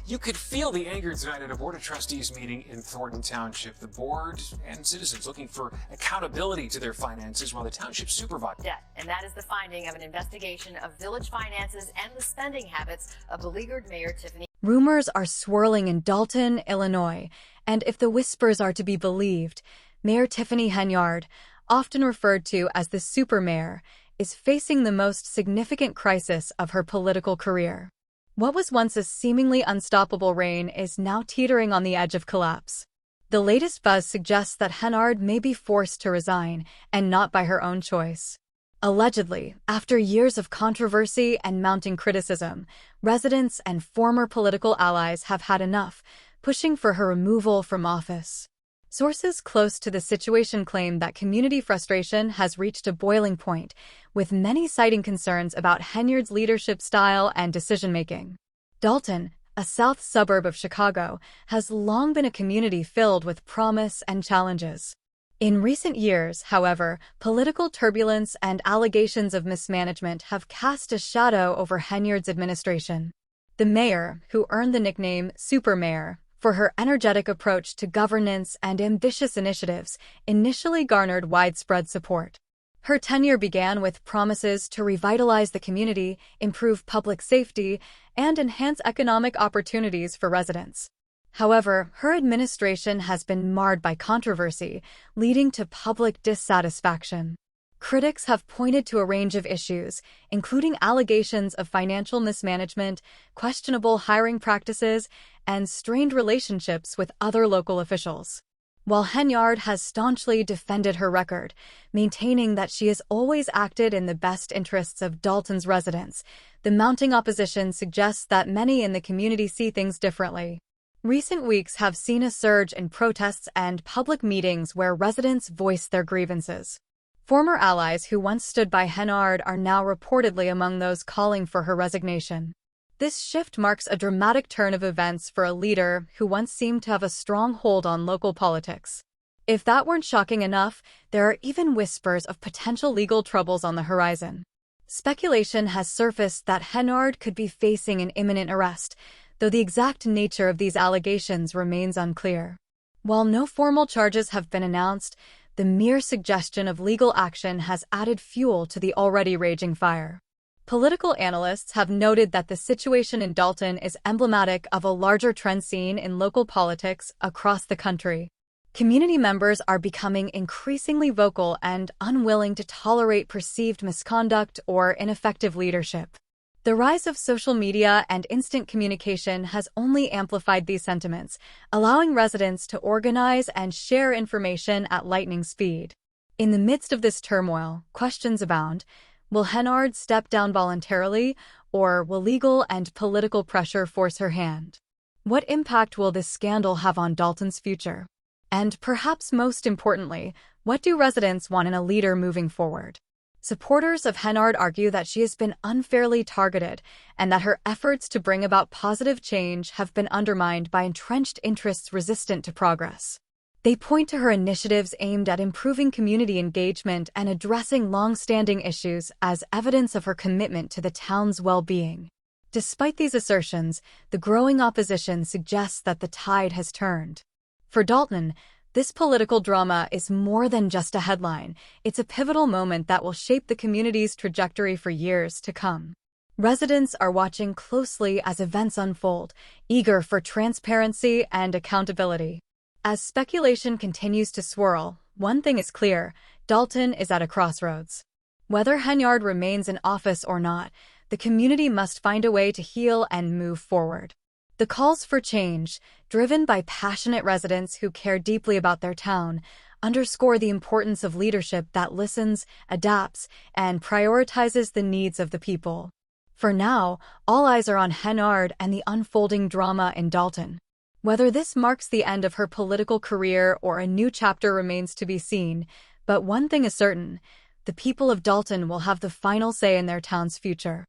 You could feel the anger tonight at a Board of Trustees meeting in Thornton Township. The board and citizens looking for accountability to their finances while the township supervisor. Debt, and that is the finding of an investigation of village finances and the spending habits of beleaguered Mayor Tiffany. Rumors are swirling in Dalton, Illinois, and if the whispers are to be believed, Mayor Tiffany Henyard, often referred to as the super mayor, is facing the most significant crisis of her political career. What was once a seemingly unstoppable reign is now teetering on the edge of collapse. The latest buzz suggests that Henyard may be forced to resign, and not by her own choice. Allegedly, after years of controversy and mounting criticism, residents and former political allies have had enough, pushing for her removal from office. Sources close to the situation claim that community frustration has reached a boiling point, with many citing concerns about Henyard's leadership style and decision-making. Dalton, a south suburb of Chicago, has long been a community filled with promise and challenges. In recent years, however, political turbulence and allegations of mismanagement have cast a shadow over Henyard's administration. The mayor, who earned the nickname Super Mayor for her energetic approach to governance and ambitious initiatives, initially garnered widespread support. Her tenure began with promises to revitalize the community, improve public safety, and enhance economic opportunities for residents. However, her administration has been marred by controversy, leading to public dissatisfaction. Critics have pointed to a range of issues, including allegations of financial mismanagement, questionable hiring practices, and strained relationships with other local officials. While Henyard has staunchly defended her record, maintaining that she has always acted in the best interests of Dalton's residents, the mounting opposition suggests that many in the community see things differently. Recent weeks have seen a surge in protests and public meetings where residents voice their grievances. Former allies who once stood by Henyard are now reportedly among those calling for her resignation. This shift marks a dramatic turn of events for a leader who once seemed to have a strong hold on local politics. If that weren't shocking enough, there are even whispers of potential legal troubles on the horizon. Speculation has surfaced that Henyard could be facing an imminent arrest, though the exact nature of these allegations remains unclear. While no formal charges have been announced, the mere suggestion of legal action has added fuel to the already raging fire. Political analysts have noted that the situation in Dalton is emblematic of a larger trend seen in local politics across the country. Community members are becoming increasingly vocal and unwilling to tolerate perceived misconduct or ineffective leadership. The rise of social media and instant communication has only amplified these sentiments, allowing residents to organize and share information at lightning speed. In the midst of this turmoil, questions abound. Will Henyard step down voluntarily, or will legal and political pressure force her hand? What impact will this scandal have on Dalton's future? And perhaps most importantly, what do residents want in a leader moving forward? Supporters of Henyard argue that she has been unfairly targeted and that her efforts to bring about positive change have been undermined by entrenched interests resistant to progress. They point to her initiatives aimed at improving community engagement and addressing long-standing issues as evidence of her commitment to the town's well-being. Despite these assertions, the growing opposition suggests that the tide has turned. For Dalton, this political drama is more than just a headline. It's a pivotal moment that will shape the community's trajectory for years to come. Residents are watching closely as events unfold, eager for transparency and accountability. As speculation continues to swirl, one thing is clear: Dalton is at a crossroads. Whether Henyard remains in office or not, the community must find a way to heal and move forward. The calls for change, driven by passionate residents who care deeply about their town, underscore the importance of leadership that listens, adapts, and prioritizes the needs of the people. For now, all eyes are on Henyard and the unfolding drama in Dalton. Whether this marks the end of her political career or a new chapter remains to be seen, but one thing is certain: the people of Dalton will have the final say in their town's future.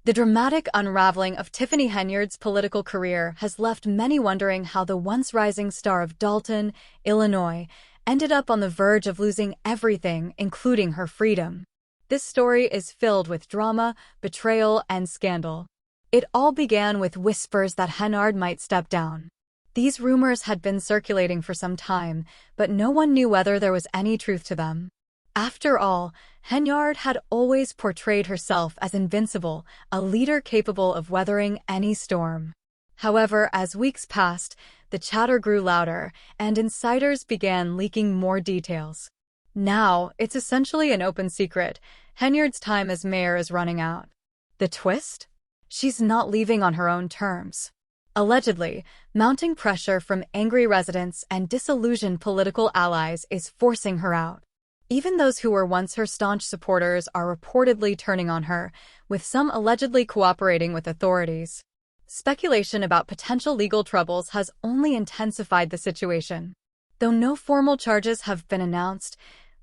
The dramatic unraveling of Tiffany Henyard's political career has left many wondering how the once rising star of Dalton, Illinois, ended up on the verge of losing everything, including her freedom. This story is filled with drama, betrayal, and scandal. It all began with whispers that Henyard might step down. These rumors had been circulating for some time, but no one knew whether there was any truth to them. After all, Henyard had always portrayed herself as invincible, a leader capable of weathering any storm. However, as weeks passed, the chatter grew louder, and insiders began leaking more details. Now, it's essentially an open secret. Henyard's time as mayor is running out. The twist? She's not leaving on her own terms. Allegedly, mounting pressure from angry residents and disillusioned political allies is forcing her out. Even those who were once her staunch supporters are reportedly turning on her, with some allegedly cooperating with authorities. Speculation about potential legal troubles has only intensified the situation. Though no formal charges have been announced,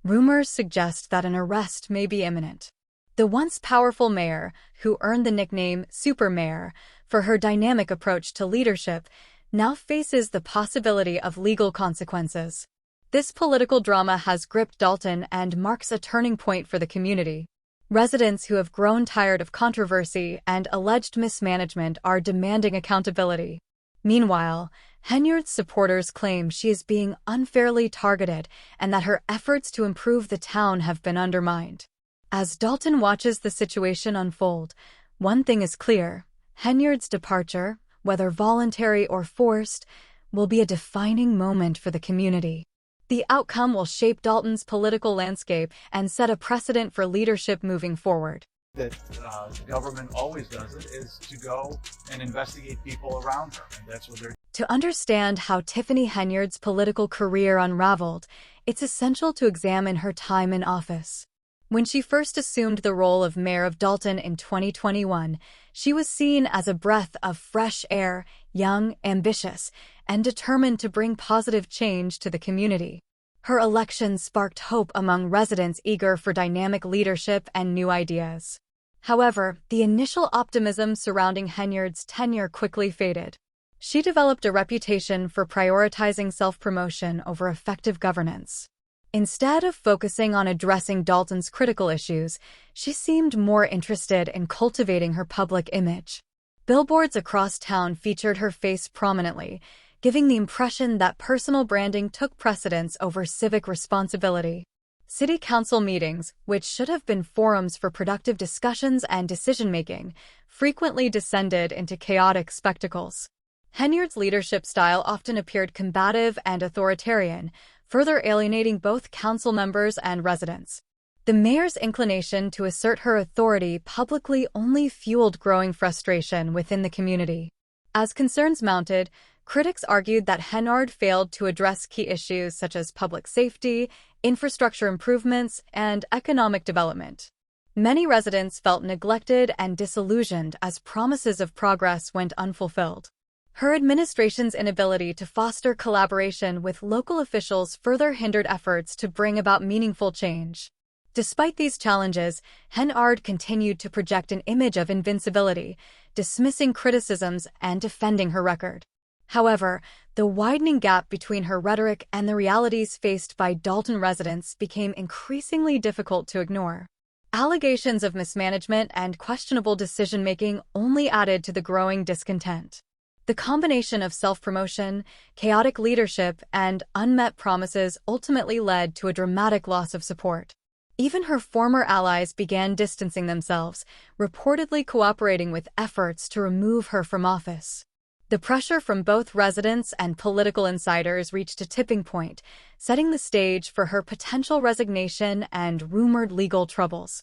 rumors suggest that an arrest may be imminent. The once powerful mayor, who earned the nickname Super Mayor for her dynamic approach to leadership, now faces the possibility of legal consequences. This political drama has gripped Dalton and marks a turning point for the community. Residents who have grown tired of controversy and alleged mismanagement are demanding accountability. Meanwhile, Henyard's supporters claim she is being unfairly targeted and that her efforts to improve the town have been undermined. As Dalton watches the situation unfold, one thing is clear: Henyard's departure, whether voluntary or forced, will be a defining moment for the community. The outcome will shape Dalton's political landscape and set a precedent for leadership moving forward. That the government always does it is to go and investigate people around her, and that's what they're. To understand how Tiffany Henyard's political career unraveled, it's essential to examine her time in office. When she first assumed the role of mayor of Dalton in 2021, she was seen as a breath of fresh air, young, ambitious, and determined to bring positive change to the community. Her election sparked hope among residents eager for dynamic leadership and new ideas. However, the initial optimism surrounding Henyard's tenure quickly faded. She developed a reputation for prioritizing self-promotion over effective governance. Instead of focusing on addressing Dalton's critical issues, she seemed more interested in cultivating her public image. Billboards across town featured her face prominently, giving the impression that personal branding took precedence over civic responsibility. City council meetings, which should have been forums for productive discussions and decision-making, frequently descended into chaotic spectacles. Henyard's leadership style often appeared combative and authoritarian, further alienating both council members and residents. The mayor's inclination to assert her authority publicly only fueled growing frustration within the community. As concerns mounted, critics argued that Henyard failed to address key issues such as public safety, infrastructure improvements, and economic development. Many residents felt neglected and disillusioned as promises of progress went unfulfilled. Her administration's inability to foster collaboration with local officials further hindered efforts to bring about meaningful change. Despite these challenges, Henyard continued to project an image of invincibility, dismissing criticisms and defending her record. However, the widening gap between her rhetoric and the realities faced by Dalton residents became increasingly difficult to ignore. Allegations of mismanagement and questionable decision-making only added to the growing discontent. The combination of self-promotion, chaotic leadership, and unmet promises ultimately led to a dramatic loss of support. Even her former allies began distancing themselves, reportedly cooperating with efforts to remove her from office. The pressure from both residents and political insiders reached a tipping point, setting the stage for her potential resignation and rumored legal troubles.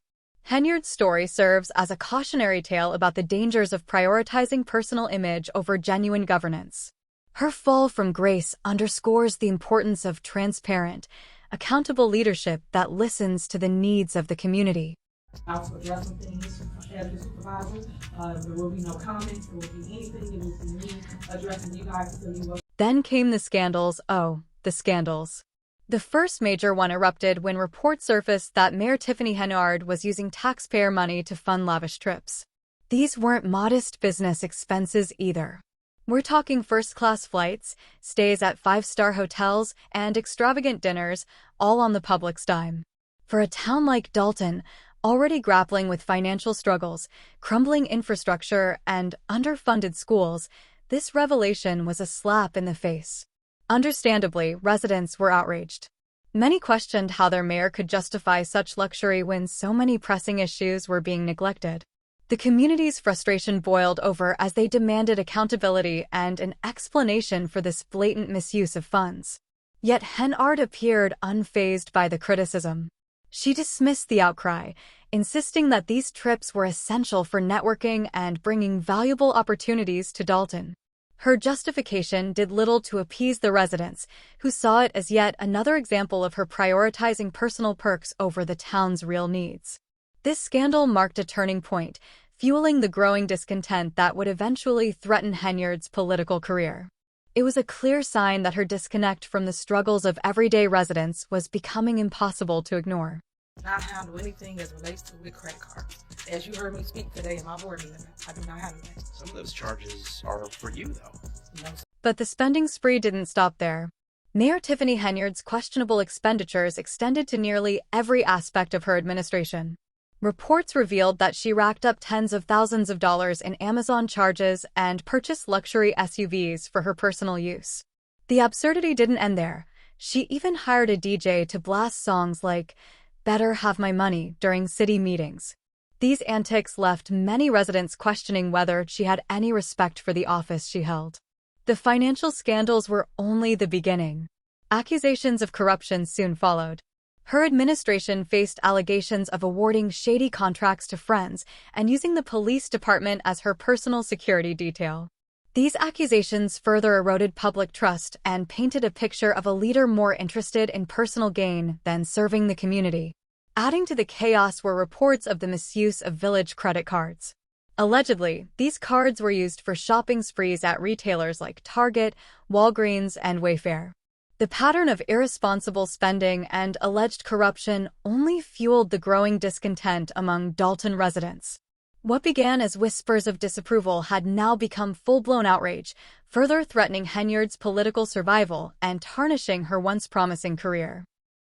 Henyard's story serves as a cautionary tale about the dangers of prioritizing personal image over genuine governance. Her fall from grace underscores the importance of transparent, accountable leadership that listens to the needs of the community. Council addressing things as the supervisor. There will be no comments, there will be anything. It will be me addressing you guys. Then came the scandals. Oh, the scandals. The first major one erupted when reports surfaced that Mayor Tiffany Henyard was using taxpayer money to fund lavish trips. These weren't modest business expenses either. We're talking first-class flights, stays at five-star hotels, and extravagant dinners, all on the public's dime. For a town like Dalton, Already grappling with financial struggles, crumbling infrastructure, and underfunded schools, this revelation was a slap in the face. Understandably, residents were outraged. Many questioned how their mayor could justify such luxury when so many pressing issues were being neglected. The community's frustration boiled over as they demanded accountability and an explanation for this blatant misuse of funds. Yet Henyard appeared unfazed by the criticism. She dismissed the outcry, insisting that these trips were essential for networking and bringing valuable opportunities to Dalton. Her justification did little to appease the residents, who saw it as yet another example of her prioritizing personal perks over the town's real needs. This scandal marked a turning point, fueling the growing discontent that would eventually threaten Henyard's political career. It was a clear sign that her disconnect from the struggles of everyday residents was becoming impossible to ignore. Not handle anything as relates to with credit cards. As you heard me speak today in my board meeting, I do not handle that. Some of those charges are for you, though. No, But the spending spree didn't stop there. Mayor Tiffany Henyard's questionable expenditures extended to nearly every aspect of her administration. Reports revealed that she racked up tens of thousands of dollars in Amazon charges and purchased luxury SUVs for her personal use. The absurdity didn't end there. She even hired a DJ to blast songs like "Better Have My Money" during city meetings. These antics left many residents questioning whether she had any respect for the office she held. The financial scandals were only the beginning. Accusations of corruption soon followed. Her administration faced allegations of awarding shady contracts to friends and using the police department as her personal security detail. These accusations further eroded public trust and painted a picture of a leader more interested in personal gain than serving the community. Adding to the chaos were reports of the misuse of village credit cards. Allegedly, these cards were used for shopping sprees at retailers like Target, Walgreens, and Wayfair. The pattern of irresponsible spending and alleged corruption only fueled the growing discontent among Dalton residents. What began as whispers of disapproval had now become full-blown outrage, further threatening Henyard's political survival and tarnishing her once promising career.